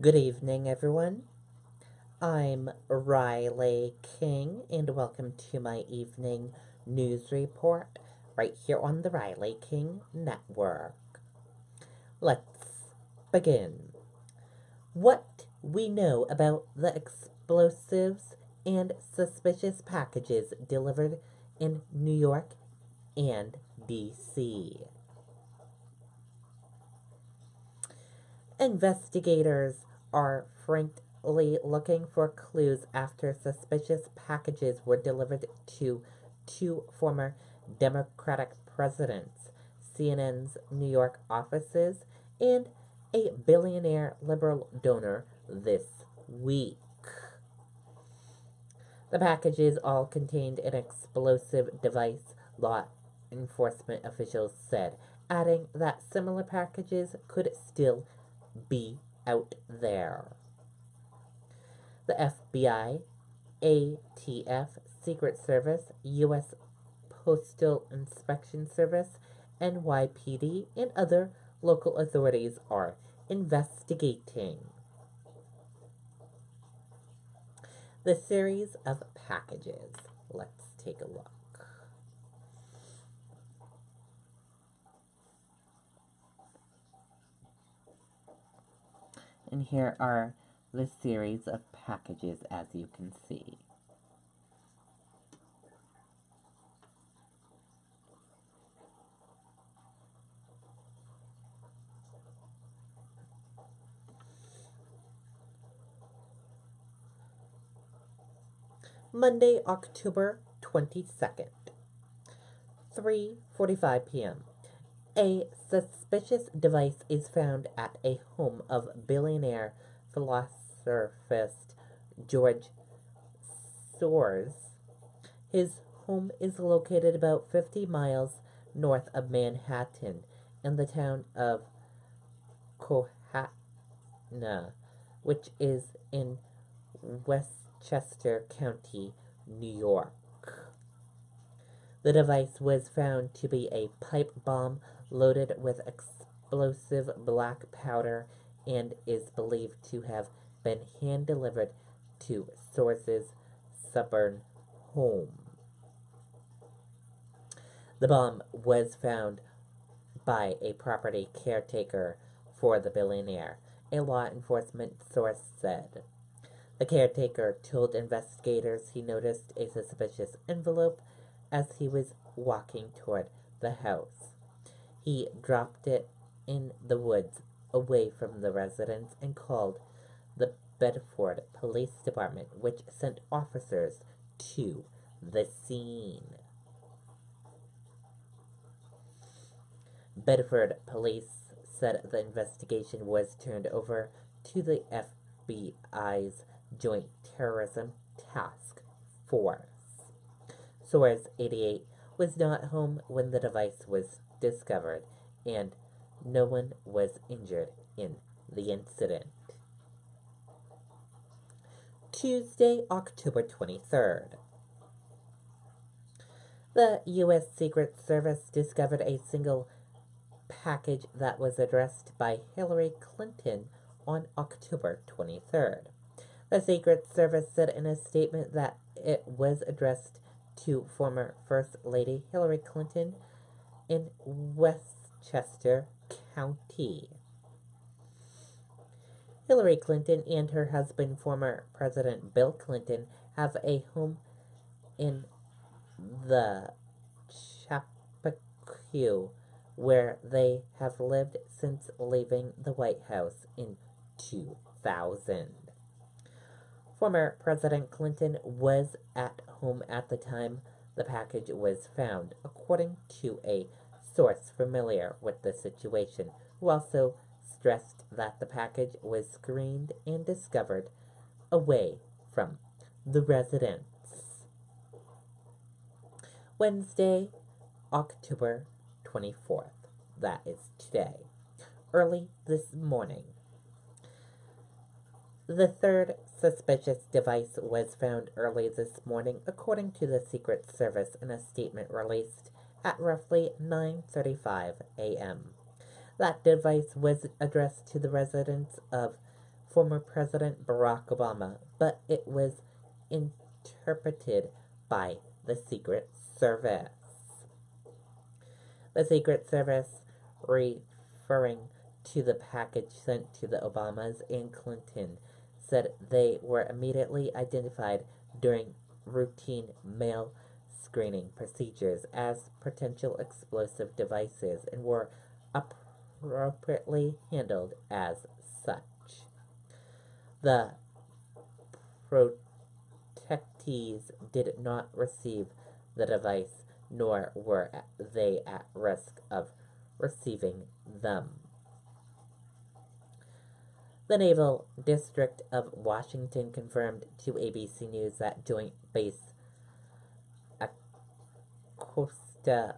Good evening, everyone. I'm Riley King, and welcome to my evening news report right here on the Riley King Network. Let's begin. What we know about the explosives and suspicious packages delivered in New York and DC. Investigators are frankly looking for clues after suspicious packages were delivered to two former Democratic presidents, CNN's New York offices, and a billionaire liberal donor this week. The packages all contained an explosive device, law enforcement officials said, adding that similar packages could still be out there. The FBI, ATF, Secret Service, U.S. Postal Inspection Service, NYPD, and other local authorities are investigating the series of packages. Let's take a look. And here are the series of packages as you can see. Monday, October 22nd, 3:45 p.m. A suspicious device is found at a home of billionaire philanthropist George Soros. His home is located about 50 miles north of Manhattan in the town of Cohasset, which is in Westchester County, New York. The device was found to be a pipe bomb loaded with explosive black powder and is believed to have been hand delivered to Source's suburban home. The bomb was found by a property caretaker for the billionaire, a law enforcement source said. The caretaker told investigators he noticed a suspicious envelope as he was walking toward the house. He dropped it in the woods away from the residence and called the Bedford Police Department, which sent officers to the scene. Bedford police said the investigation was turned over to the FBI's Joint Terrorism Task Force. Soares, 88, was not home when the device was discovered, and no one was injured in the incident. Tuesday, October 23rd. The U.S. Secret Service discovered a single package that was addressed by Hillary Clinton on October 23rd. The Secret Service said in a statement that it was addressed to former First Lady Hillary Clinton in Westchester County. Hillary Clinton and her husband, former President Bill Clinton, have a home in the Chappaquiddick where they have lived since leaving the White House in 2000. Former President Clinton was at home at the time the package was found, according to a source familiar with the situation, who also stressed that the package was screened and discovered away from the residence. Wednesday, October 24th. That is today. Early this morning, the third suspicious device was found early this morning, according to the Secret Service in a statement released at roughly 9:35 a.m. That device was addressed to the residence of former President Barack Obama, but it was interpreted by the Secret Service. The Secret Service, referring to the package sent to the Obamas and Clinton, said they were immediately identified during routine mail screening procedures as potential explosive devices and were appropriately handled as such. The protectees did not receive the device, nor were they at risk of receiving them. The Naval District of Washington confirmed to ABC News that Joint Base Acosta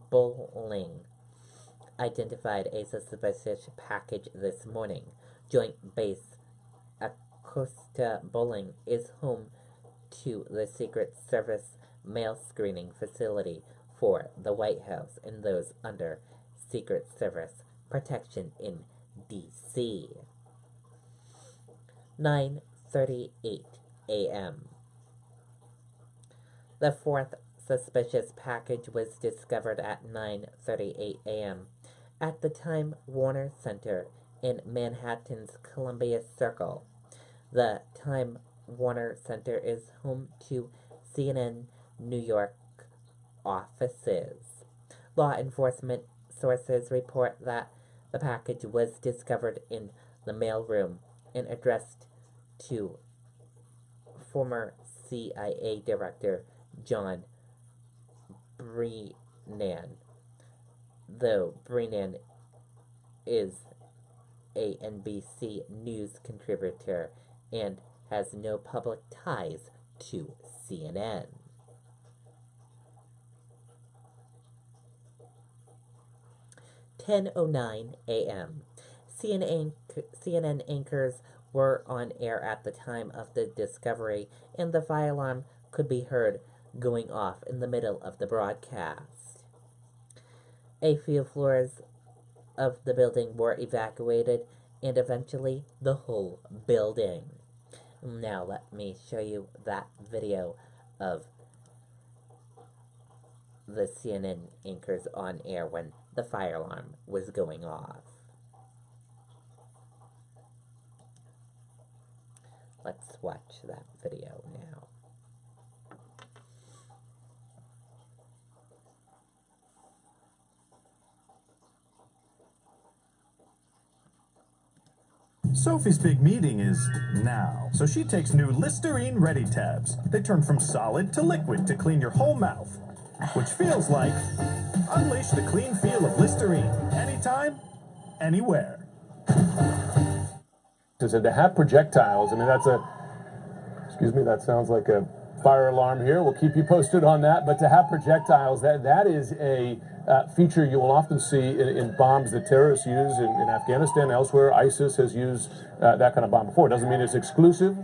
Bowling identified a suspicious package this morning. Joint Base Acosta Bowling is home to the Secret Service mail screening facility for the White House and those under Secret Service protection in D.C. 9:38 a.m. The fourth suspicious package was discovered at 9:38 a.m. at the Time Warner Center in Manhattan's Columbia Circle. The Time Warner Center is home to CNN New York offices. Law enforcement sources report that the package was discovered in the mailroom and addressed to former CIA Director John Brennan, though Brennan is a NBC News contributor and has no public ties to CNN. "10:09 a.m. CNN anchors were on air at the time of the discovery, and the fire alarm could be heard going off in the middle of the broadcast. A few floors of the building were evacuated, and eventually the whole building." Now let me show you that video of the CNN anchors on air when the fire alarm was going off. Let's watch that video now. Sophie's big meeting is now, so she takes new Listerine Ready tabs. They turn from solid to liquid to clean your whole mouth, which feels like unleash the clean feel of Listerine anytime, anywhere. And to have projectiles, I mean, excuse me, that sounds like a fire alarm here. We'll keep you posted on that. But to have projectiles, that is a feature you will often see in bombs that terrorists use in Afghanistan, elsewhere. ISIS has used that kind of bomb before. It doesn't mean it's exclusive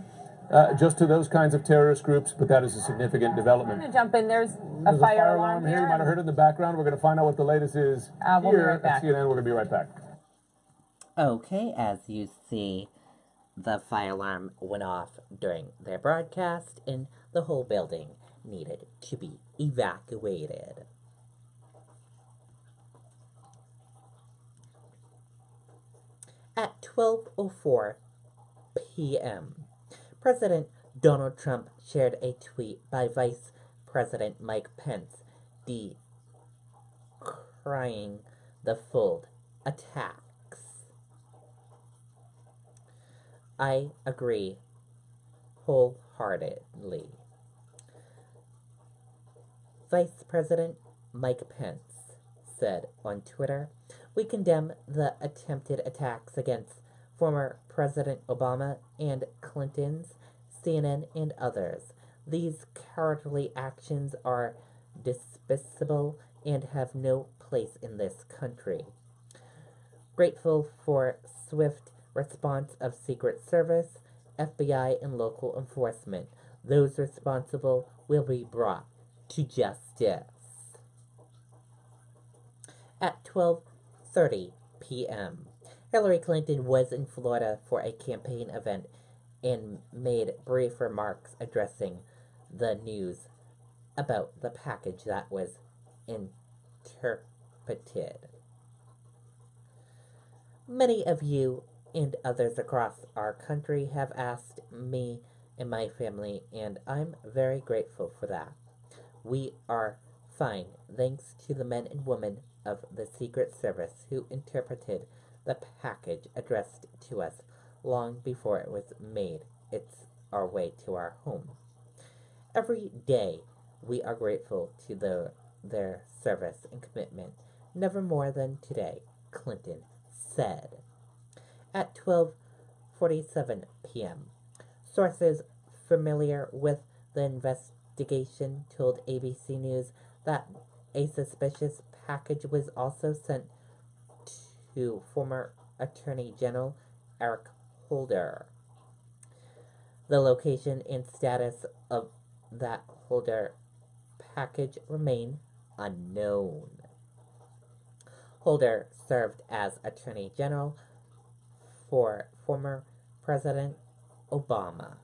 just to those kinds of terrorist groups, but that is a significant development. I'm going to jump in. There's a fire alarm here. You might have heard it in the background. We're going to find out what the latest is we'll here be right back. at CNN. We're going to be right back. Okay, as you see, the fire alarm went off during their broadcast, and the whole building needed to be evacuated. At 12:04 p.m., President Donald Trump shared a tweet by Vice President Mike Pence decrying the Fulda attacks. "I agree wholeheartedly," Vice President Mike Pence said on Twitter. "We condemn the attempted attacks against former President Obama and Clinton's, CNN, and others. These cowardly actions are despicable and have no place in this country. Grateful for swift response of Secret Service, FBI, and local enforcement. Those responsible will be brought to justice." At 12:30 p.m., Hillary Clinton was in Florida for a campaign event and made brief remarks addressing the news about the package that was interpreted. Many of you and others across our country have asked me and my family, and I'm very grateful for that. We are fine, thanks to the men and women of the Secret Service who interpreted the package addressed to us long before it was made our way to our home. Every day we are grateful to their service and commitment, never more than today, Clinton said. At 12:47 p.m., sources familiar with the investigation told ABC News that a suspicious package was also sent to former Attorney General Eric Holder. The location and status of that Holder package remain unknown. Holder served as Attorney General for former President Obama.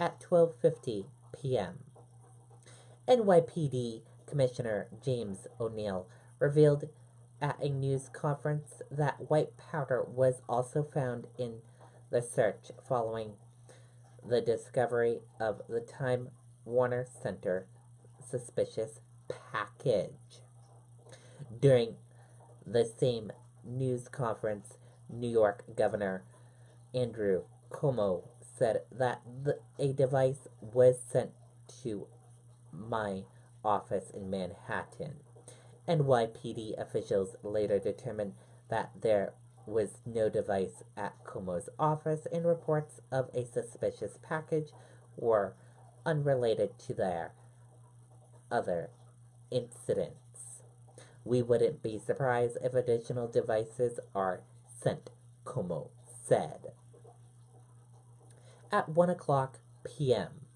At 12:50 p.m., NYPD Commissioner James O'Neill revealed at a news conference that white powder was also found in the search following the discovery of the Time Warner Center suspicious package. During the same news conference, New York Governor Andrew Cuomo said that a device was sent to my office in Manhattan. NYPD officials later determined that there was no device at Cuomo's office, and reports of a suspicious package were unrelated to their other incidents. We wouldn't be surprised if additional devices are sent, Cuomo said. At 1 o'clock p.m.,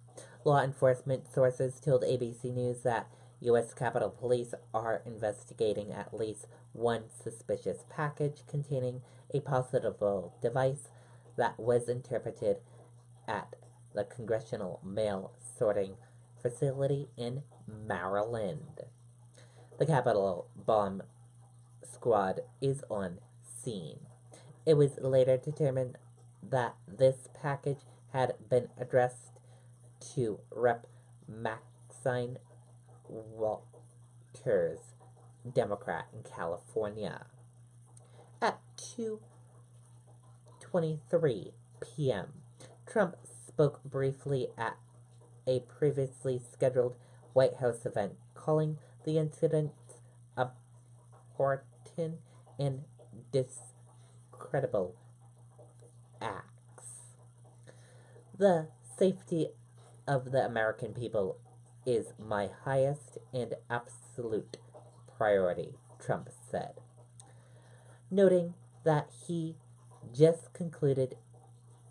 law enforcement sources told ABC News that U.S. Capitol Police are investigating at least one suspicious package containing a possible device that was interpreted at the Congressional Mail Sorting Facility in Maryland. The Capitol Bomb Squad is on scene. It was later determined that this package had been addressed to Rep. Maxine Walters, Democrat in California. At 2:23 p.m., Trump spoke briefly at a previously scheduled White House event, calling the incident abhorrent and discreditable acts. The safety of the American people is my highest and absolute priority, Trump said, noting that he just concluded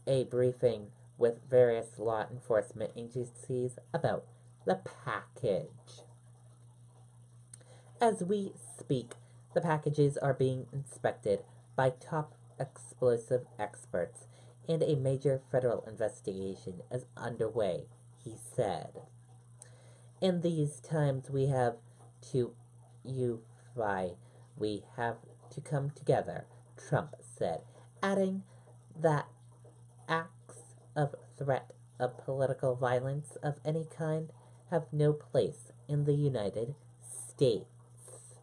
a briefing with various law enforcement agencies about the package. As we speak, the packages are being inspected by top explosive experts, and a major federal investigation is underway, he said. In these times we have to unify, we have to come together, Trump said, adding that acts of threat of political violence of any kind have no place in the United States.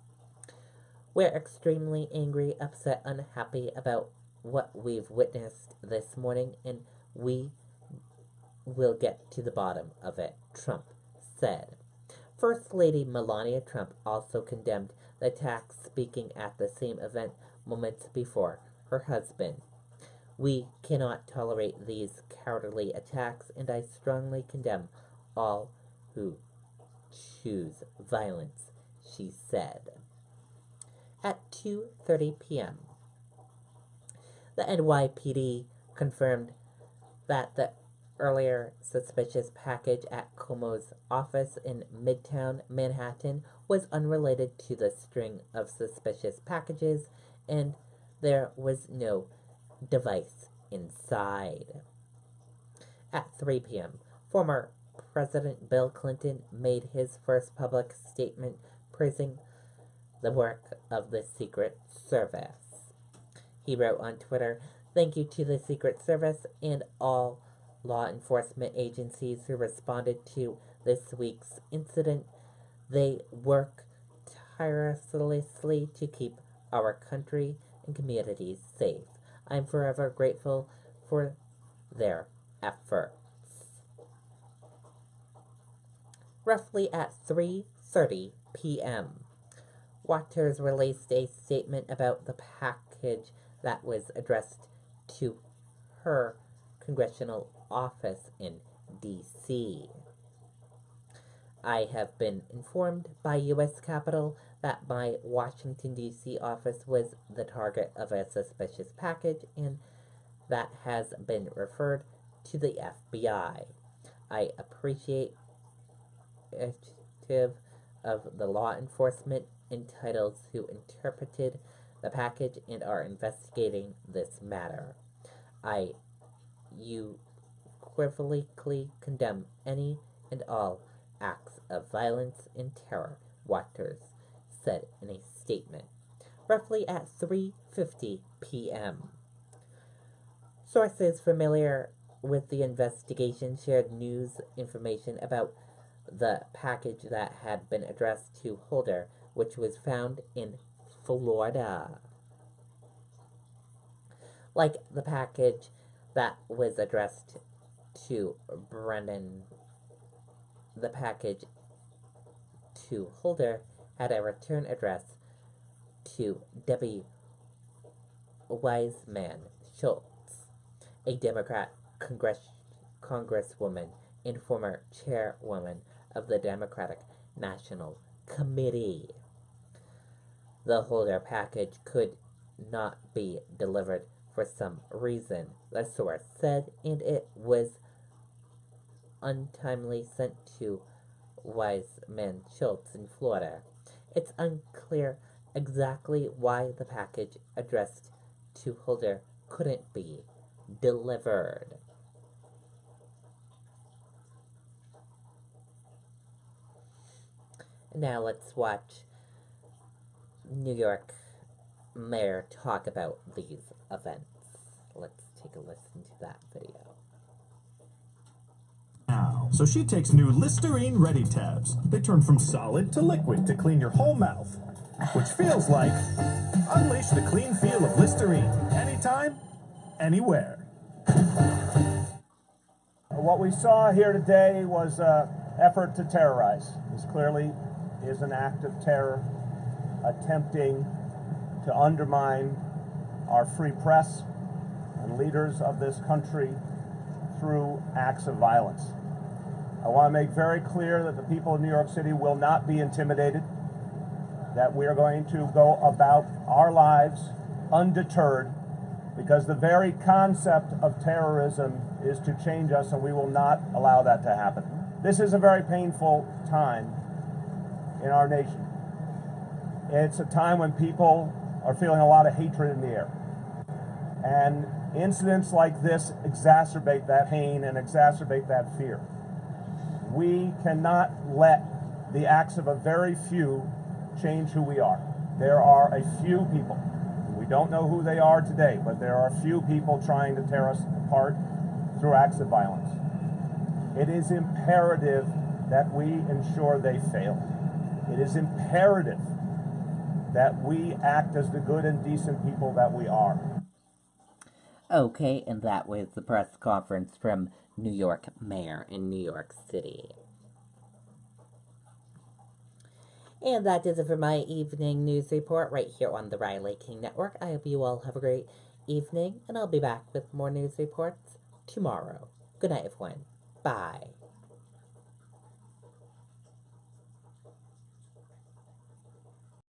We're extremely angry, upset, unhappy about what we've witnessed this morning, and we will get to the bottom of it, Trump said. First Lady Melania Trump also condemned the attacks, speaking at the same event moments before her husband. We cannot tolerate these cowardly attacks, and I strongly condemn all who choose violence, she said. At 2:30 p.m., the NYPD confirmed that the earlier suspicious package at Cuomo's office in Midtown Manhattan was unrelated to the string of suspicious packages and There was no device inside. At 3 p.m., former President Bill Clinton made his first public statement praising the work of the Secret Service. He wrote on Twitter, "Thank you to the Secret Service and all law enforcement agencies who responded to this week's incident. They work tirelessly to keep our country and communities safe. I'm forever grateful for their efforts." Roughly at 3:30 p.m., Waters released a statement about the package that was addressed to her congressional office in D.C. "I have been informed by U.S. Capitol that my Washington, D.C. office was the target of a suspicious package, and that has been referred to the FBI. I appreciate of the law enforcement entitled who interpreted the package and are investigating this matter. I unequivocally condemn any and all acts of violence and terror," Waters said in a statement. Roughly at 3:50 p.m., sources familiar with the investigation shared news information about the package that had been addressed to Holder, which was found in Florida. Like the package that was addressed to Brennan, the package to Holder had a return address to Debbie Wiseman Schultz, a Democrat congresswoman and former chairwoman of the Democratic National Committee. The Holder package could not be delivered for some reason, the source said, and it was untimely sent to Wiseman Schultz in Florida. It's unclear exactly why the package addressed to Holder couldn't be delivered. Now let's watch New York Mayor talk about these events. Let's take a listen to that video. Now, so she takes new Listerine Ready tabs. They turn from solid to liquid to clean your whole mouth, which feels like unleash the clean feel of Listerine anytime, anywhere. What we saw here today was an effort to terrorize. This clearly is an act of terror attempting to undermine our free press and leaders of this country through acts of violence. I want to make very clear that the people of New York City will not be intimidated, that we are going to go about our lives undeterred, because the very concept of terrorism is to change us, and we will not allow that to happen. This is a very painful time in our nation. It's a time when people are feeling a lot of hatred in the air. And incidents like this exacerbate that pain and exacerbate that fear. We cannot let the acts of a very few change who we are. There are a few people. We don't know who they are today, but there are a few people trying to tear us apart through acts of violence. It is imperative that we ensure they fail. It is imperative that we act as the good and decent people that we are. Okay, and that was the press conference from New York Mayor in New York City. And that does it for my evening news report right here on the Riley King Network. I hope you all have a great evening, and I'll be back with more news reports tomorrow. Good night, everyone. Bye.